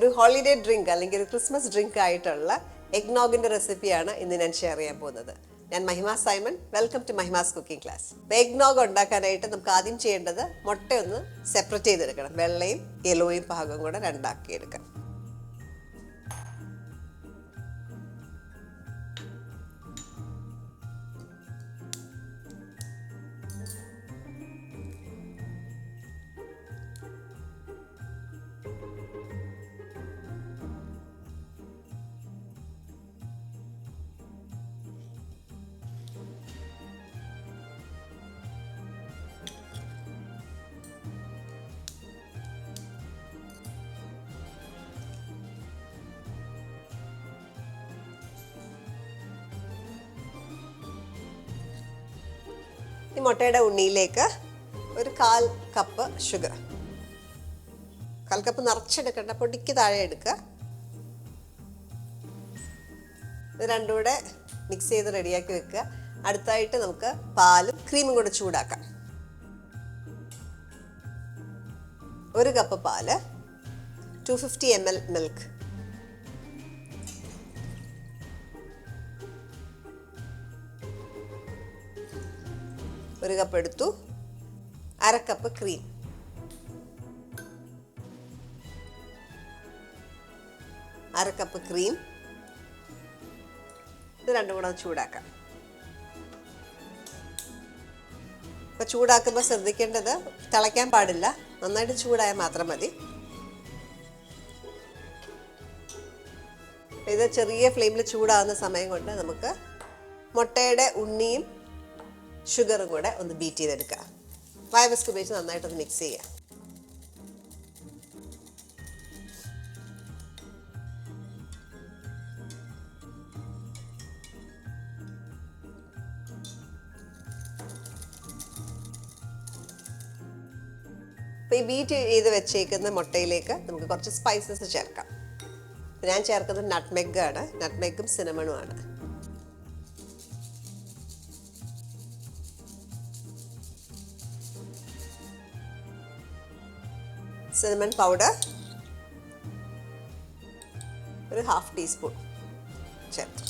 ഒരു holiday drink അല്ലെങ്കിൽ ഒരു ക്രിസ്മസ് ഡ്രിങ്ക് ആയിട്ടുള്ള എഗ്നോഗിൻ്റെ റെസിപ്പിയാണ് ഇന്ന് ഞാൻ ഷെയർ ചെയ്യാൻ പോകുന്നത്. ഞാൻ Mahima Simon. Welcome to Mahima's cooking class. Eggnog ഉണ്ടാക്കാനായിട്ട് നമുക്ക് ആദ്യം ചെയ്യേണ്ടത് മുട്ടയൊന്ന് സെപ്പറേറ്റ് ചെയ്തെടുക്കണം. വെള്ളയും യെല്ലോയും ഭാഗവും കൂടെ രണ്ടാക്കി എടുക്കാം. ഈ മുട്ടയുടെ ഉണ്ണിയിലേക്ക് ഒരു 1/4 കപ്പ് ഷുഗർ, 1/4 കപ്പ് നിറച്ചെടുക്കേണ്ട, പൊടിക്ക് താഴെ എടുക്കുക. ഇത് രണ്ടും കൂടെ മിക്സ് ചെയ്ത് റെഡിയാക്കി വെക്കുക. അടുത്തായിട്ട് നമുക്ക് പാലും ക്രീമും കൂടെ ചൂടാക്കാം. 1 കപ്പ് പാല്, 250 ml മിൽക്ക്, ഒരു കപ്പ് എടുത്തു. 1/2 കപ്പ് ക്രീം, 1/2 കപ്പ് ക്രീം. ഇത് രണ്ടും കൂടെ ചൂടാക്കാം. ഇപ്പം ചൂടാക്കുമ്പോൾ ശ്രദ്ധിക്കേണ്ടത് തിളയ്ക്കാൻ പാടില്ല, നന്നായിട്ട് ചൂടായാൽ മാത്രം മതി. ഇത് ചെറിയ ഫ്ലെയിമിൽ ചൂടാകുന്ന സമയം കൊണ്ട് നമുക്ക് മുട്ടയുടെ ഉണ്ണിയും ഷുഗറും കൂടെ ഒന്ന് ബീറ്റ് ചെയ്തെടുക്കുക. വായ വിസ്ക് ഉപയോഗിച്ച് നന്നായിട്ടൊന്ന് മിക്സ് ചെയ്യുക. അപ്പോൾ ഈ ബീറ്റ് ചെയ്ത് വെച്ചേക്കുന്ന മുട്ടയിലേക്ക് നമുക്ക് കുറച്ച് സ്പൈസസ് ചേർക്കാം. ഞാൻ ചേർക്കുന്നത് നട്ട്മെഗ് ആണ്. നട്ട്മെഗും സിനമണും ആണ്. സിനമൺ പൗഡർ ഒരു 1/2 ടീസ്പൂൺ ചേർത്ത്.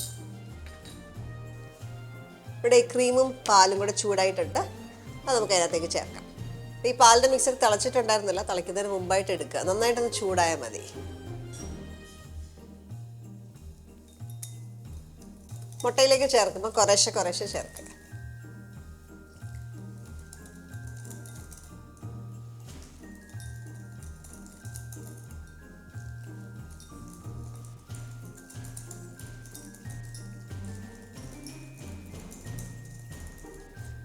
ഇവിടെ ഈ ക്രീമും പാലും കൂടെ ചൂടായിട്ടുണ്ട്, അത് നമുക്ക് അതിനകത്തേക്ക് ചേർക്കാം. ഈ പാലിൻ്റെ മിക്സർ തിളച്ചിട്ടുണ്ടായിരുന്നില്ല, തിളയ്ക്കുന്നതിന് മുമ്പായിട്ട് എടുക്കുക. നന്നായിട്ടൊന്ന് ചൂടായാൽ മതി. മുട്ടയിലേക്ക് ചേർക്കുമ്പോൾ കുറേശ്ശെ കുറേശ്ശെ ചേർക്കുക.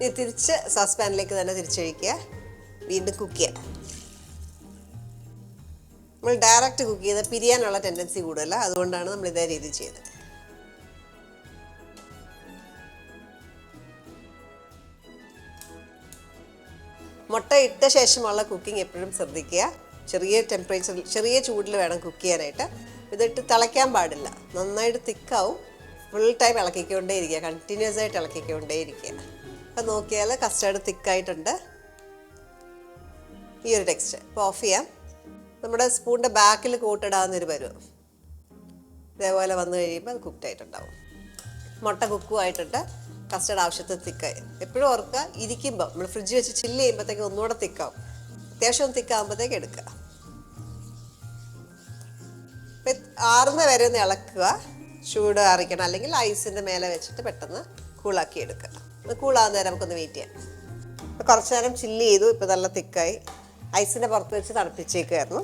ഇത് തിരിച്ച് സോസ് പാനിലേക്ക് തന്നെ തിരിച്ചൊഴിക്കുക. വീണ്ടും കുക്ക് ചെയ്യുക. നമ്മൾ ഡയറക്റ്റ് കുക്ക് ചെയ്ത് പിരിയാനുള്ള ടെൻഡൻസി കൂടുതല, അതുകൊണ്ടാണ് നമ്മൾ ഇതേ രീതി ചെയ്തത്. മുട്ട ഇട്ട ശേഷമുള്ള കുക്കിംഗ് എപ്പോഴും ശ്രദ്ധിക്കുക. ചെറിയ ടെമ്പറേച്ചറിൽ, ചെറിയ ചൂടിൽ വേണം കുക്ക് ചെയ്യാനായിട്ട്. ഇതിട്ട് തിളയ്ക്കാൻ പാടില്ല, നന്നായിട്ട് തിക്കാവും. ഫുൾ ടൈം ഇളക്കിക്കൊണ്ടേ ഇരിക്കുക, കണ്ടിന്യൂസ് ആയിട്ട് ഇളക്കിക്കൊണ്ടേ ഇരിക്കുക. അപ്പം നോക്കിയാൽ കസ്റ്റർഡ് തിക്കായിട്ടുണ്ട്. ഈ ഒരു ടെക്സ്റ്റ് ഇപ്പോൾ ഓഫ് ചെയ്യാം. നമ്മുടെ സ്പൂണിൻ്റെ ബാക്കിൽ കോട്ടിടാവുന്നൊരു പരുവം ഇതേപോലെ വന്നു കഴിയുമ്പോൾ അത് കുക്ക്ഡ് ആയിട്ടുണ്ടാവും. മുട്ട കുക്കും ആയിട്ടുണ്ട്. കസ്റ്റർഡ് ആവശ്യത്തിന് തിക്കായി. എപ്പോഴും ഓർക്കുക, ഇരിക്കുമ്പോൾ നമ്മൾ ഫ്രിഡ്ജ് വെച്ച് ചില്ല് ചെയ്യുമ്പോഴത്തേക്ക് ഒന്നുകൂടെ തിക്കാവും. അത്യാവശ്യം ഒന്ന് തിക്കാകുമ്പോഴത്തേക്ക് എടുക്കുക. ഇപ്പം ആറുന്ന വരെ ഒന്ന് ഇളക്കുക. ചൂട് അറിയിക്കണം, അല്ലെങ്കിൽ ഐസിൻ്റെ മേലെ വെച്ചിട്ട് പെട്ടെന്ന് കൂളാക്കി എടുക്കുക. കൂളാകുന്ന നേരം നമുക്കൊന്ന് വെയിറ്റ് ചെയ്യാം. ഇപ്പോൾ കുറച്ച് നേരം ചില്ല് ചെയ്തു. ഇപ്പോൾ നല്ല തിക്കായി. ഐസിൻ്റെ പുറത്ത് വെച്ച് തണുപ്പിച്ചേക്കുമായിരുന്നു.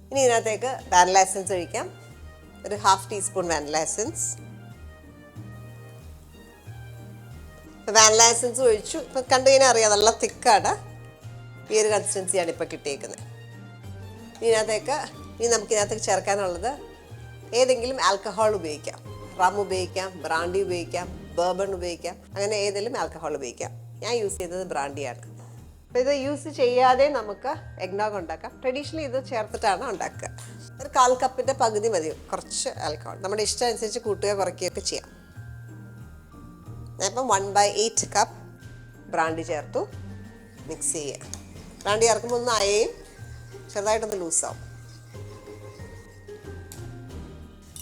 ഇനി ഇതിനകത്തേക്ക് വാനില എസൻസ് ഒഴിക്കാം. ഒരു 1/2 teaspoon vanilla essence. Vanilla essence ഒഴിച്ചു. ഇപ്പം കണ്ടു കഴിഞ്ഞാൽ അറിയാം, നല്ല തിക്കാണ്. ഈ ഒരു കൺസിസ്റ്റൻസിയാണ് ഇപ്പോൾ കിട്ടിയേക്കുന്നത്. ഇനി നമുക്കിതിനകത്തേക്ക് ചേർക്കാനുള്ളത് ഏതെങ്കിലും ആൽക്കഹോൾ ഉപയോഗിക്കാം. റം ഉപയോഗിക്കാം, ബ്രാൻഡി ഉപയോഗിക്കാം, ബർബൺ ഉപയോഗിക്കാം. അങ്ങനെ ഏതെങ്കിലും ആൽക്കഹോൾ ഉപയോഗിക്കാം. ഞാൻ യൂസ് ചെയ്തത് ബ്രാൻഡിയാണ്. അപ്പോൾ ഇത് യൂസ് ചെയ്യാതെ നമുക്ക് എഗ്നോഗ് ഉണ്ടാക്കാം. ട്രഡീഷണലി ഇത് ചേർത്തിട്ടാണ് ഉണ്ടാക്കുക. ഒരു 1/4 കപ്പിൻ്റെ പകുതി മതി കുറച്ച് ആൽക്കഹോൾ. നമ്മുടെ ഇഷ്ടം അനുസരിച്ച് കൂട്ടുകയോ കുറയ്ക്കുകയൊക്കെ ചെയ്യാം. ഞാനിപ്പം 1/8 കപ്പ് ബ്രാൻഡി ചേർത്തു. മിക്സ് ചെയ്യുക. ബ്രാൻഡി ചേർക്കുമ്പോൾ ഒന്ന് അയയും ചെറുതായിട്ടൊന്ന് ലൂസാവും.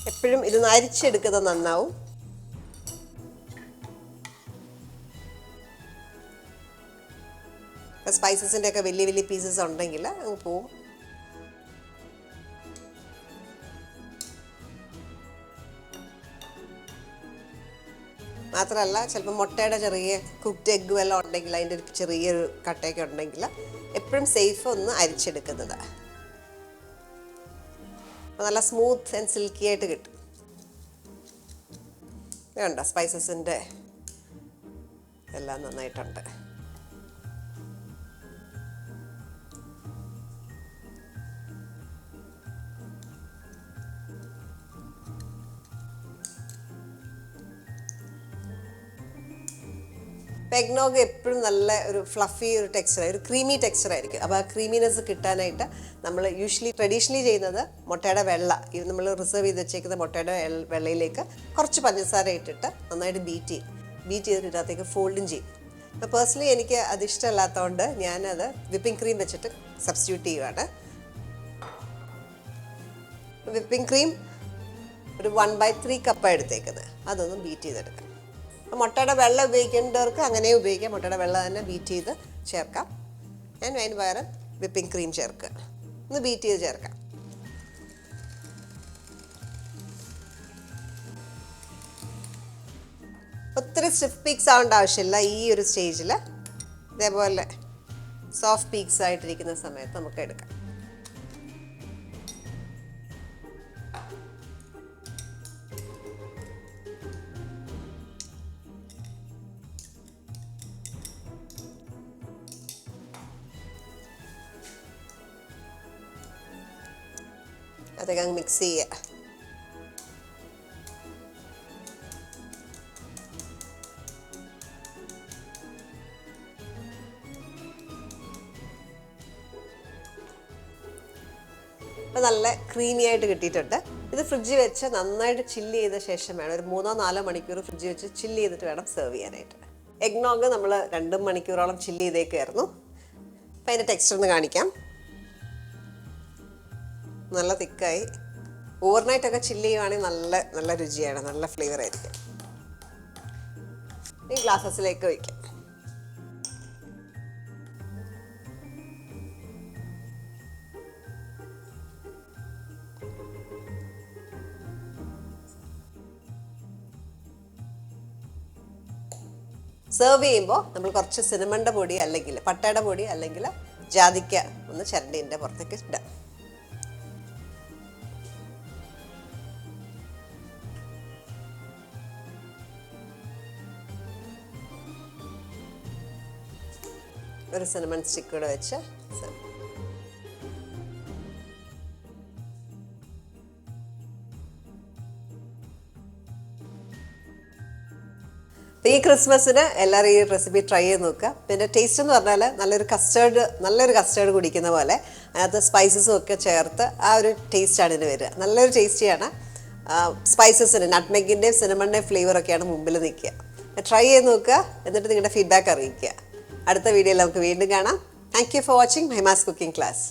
എപ്പോഴും ഇത് അരിച്ചെടുക്കുന്നത് നന്നാവും. സ്പൈസസിൻ്റെ ഒക്കെ വലിയ വലിയ പീസസ് ഉണ്ടെങ്കിൽ അങ്ങ് പോവും. മാത്രമല്ല ചിലപ്പോൾ മുട്ടയുടെ ചെറിയ കുക്ക്ഡ് എഗ്ഗ് വല്ലതും ഉണ്ടെങ്കിൽ അതിൻ്റെ ഒരു ചെറിയൊരു കട്ടയൊക്കെ ഉണ്ടെങ്കിൽ എപ്പോഴും സേഫ് ഒന്ന് അരിച്ചെടുക്കുന്നത്. അപ്പോൾ നല്ല സ്മൂത്ത് ആൻഡ് സിൽക്കി ആയിട്ട് കിട്ടും. വേണ്ട സ്പൈസസിൻ്റെ എല്ലാം നന്നായിട്ടുണ്ട്. എഗ്നോഗ് എപ്പോഴും നല്ല ഒരു ഫ്ലഫി ഒരു ടെക്സ്ചർ, ഒരു ക്രീമി ടെക്സ്ചർ ആയിരിക്കും. അപ്പോൾ ആ ക്രീമിനെസ് കിട്ടാനായിട്ട് നമ്മൾ ട്രഡീഷണലി ചെയ്യുന്നത് മുട്ടയുടെ വെള്ള, ഇത് നമ്മൾ റിസർവ് ചെയ്ത് വെച്ചേക്കുന്ന മുട്ടയുടെ വെള്ളയിലേക്ക് കുറച്ച് പഞ്ചസാര ഇട്ടിട്ട് നന്നായിട്ട് ബീറ്റ് ചെയ്തിട്ട് ഇതിനകത്തേക്ക് ഫോൾഡും ചെയ്യും. അപ്പോൾ പേഴ്സണലി എനിക്ക് അത് ഇഷ്ടമല്ലാത്തതുകൊണ്ട് ഞാനത് വിപ്പിംഗ് ക്രീം വെച്ചിട്ട് സബ്സ്റ്റിറ്റ്യൂട്ട് ചെയ്യുകയാണ്. വിപ്പിംഗ് ക്രീം ഒരു 1/3 കപ്പാണ് എടുത്തേക്കുന്നത്. അതൊന്ന് ബീറ്റ് ചെയ്തെടുക്കാം. മുട്ടയുടെ വെള്ളം ഉപയോഗിക്കേണ്ടവർക്ക് അങ്ങനെ ഉപയോഗിക്കാം. മുട്ടയുടെ വെള്ളം തന്നെ ബീറ്റ് ചെയ്ത് ചേർക്കാം. ഞാൻ അതിന് പകരം വിപ്പിംഗ് ക്രീം ചേർക്കുക. ഒന്ന് ബീറ്റ് ചെയ്ത് ചേർക്കാം. ഒത്തിരി സ്റ്റിഫ് പീക്സ് ആവേണ്ട ആവശ്യമില്ല. ഈ ഒരു സ്റ്റേജിൽ ഇതേപോലെ സോഫ്റ്റ് പീക്സ് ആയിട്ടിരിക്കുന്ന സമയത്ത് നമുക്ക് എടുക്കാം. അതൊക്കെ അങ്ങ് മിക്സ് ചെയ്യുക. അപ്പോൾ നല്ല ക്രീമി ആയിട്ട് കിട്ടിയിട്ടുണ്ട്. ഇത് ഫ്രിഡ്ജിൽ വെച്ച് നന്നായിട്ട് ചില്ല് ചെയ്ത ശേഷം വേണം, ഒരു 3-4 മണിക്കൂർ ഫ്രിഡ്ജിൽ വെച്ച് ചില്ല് ചെയ്തിട്ട് വേണം സെർവ് ചെയ്യാനായിട്ട്. എഗ്നോഗ് നമ്മൾ 2 മണിക്കൂറോളം ചില്ല് ചെയ്തേക്കായിരുന്നു. അപ്പോൾ അതിൻ്റെ ടെക്സ്ചർ ഒന്ന് കാണിക്കാം. നല്ല തിക്കായി. ഓവർനൈറ്റൊക്കെ ചില്ല് ചെയ്യുവാണെങ്കിൽ നല്ല രുചിയാണ്, നല്ല ഫ്ലേവർ ആയിരിക്കും. ഈ ഗ്ലാസസിലേക്ക് വയ്ക്കാം. സെർവ് ചെയ്യുമ്പോൾ നമ്മൾ കുറച്ച് സിനമണിൻ്റെ പൊടി അല്ലെങ്കിൽ പട്ടയുടെ പൊടി അല്ലെങ്കിൽ ജാതിക്ക ഒന്ന് ചരണ്ടീൻ്റെ പുറത്തേക്ക് ഇടാം. ഒരു സിനമൺ സ്റ്റിക്ക് കൂടെ വെച്ച് ഈ ക്രിസ്മസിന് എല്ലാവരും ഈ റെസിപ്പി ട്രൈ ചെയ്ത് നോക്കുക. പിന്നെ ടേസ്റ്റ് എന്ന് പറഞ്ഞാൽ നല്ലൊരു കസ്റ്റേർഡ് കുടിക്കുന്ന പോലെ അതിനകത്ത് സ്പൈസസും ഒക്കെ ചേർത്ത് ആ ഒരു ടേസ്റ്റാണ് ഇതിന് വരിക. നല്ലൊരു ടേസ്റ്റിയാണ്. സ്പൈസസിന് നട്ട്മെഗിൻ്റെയും സിനമണിൻ്റെയും ഫ്ലേവറൊക്കെയാണ് മുമ്പിൽ നിൽക്കുക. ട്രൈ ചെയ്ത് നോക്കുക, എന്നിട്ട് നിങ്ങളുടെ ഫീഡ്ബാക്ക് അറിയിക്കുക. അടുത്ത വീഡിയോയിൽ നമുക്ക് വീണ്ടും കാണാം. Thank you for watching Mahima's cooking class.